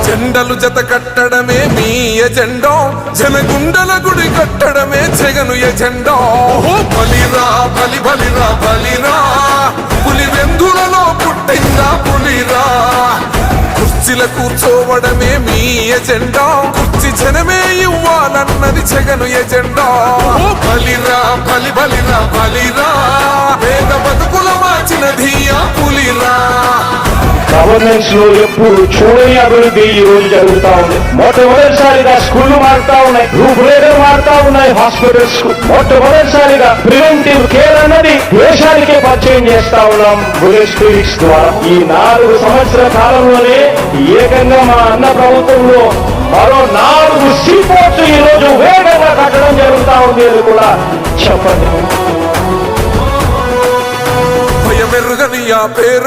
జెండలు జత కట్టడమే మీ ఎజెండా, జనగుండల గుడి కట్టడమే జగను ఎజెండా. బలిరా బలి బలిరా బలిరా, పులి వెందులలో పుట్టిందా పులిరా. కుర్చీల కూర్చోవడమే మీ ఎజెండా, కుర్చీ జనమే ఇవ్వాలన్నది జగను ఎజెండా. బలిరా బలి బలిరా బలిరా, పేద బతుకుల మార్చినది ఆ పులిరా. గవర్నెన్స్ లో ఎప్పుడు చూడని అభివృద్ధి ఈ రోజు జరుగుతా ఉంది. మొట్టమొదటిసారిగా స్కూళ్లు మారుతా ఉన్నాయి, రూపురేఖలు మారుతా ఉన్నాయి. హాస్పిటల్స్ మొట్టమొదటిసారిగా ప్రివెంటివ్ కేర్ అన్నది దేశానికే పరిచయం చేస్తా ఉన్నాం బుల్లెట్ క్లినిక్స్ ద్వారా. ఈ 4 సంవత్సరాల కాలంలోనే ఏకంగా మా అన్న ప్రభుత్వంలో మరో 4 సీపోర్ట్స్ ఈ రోజు వేగంగా కట్టడం జరుగుతా ఉంది అని కూడా చెప్పండి. భయమెరుగని ఆ పేరు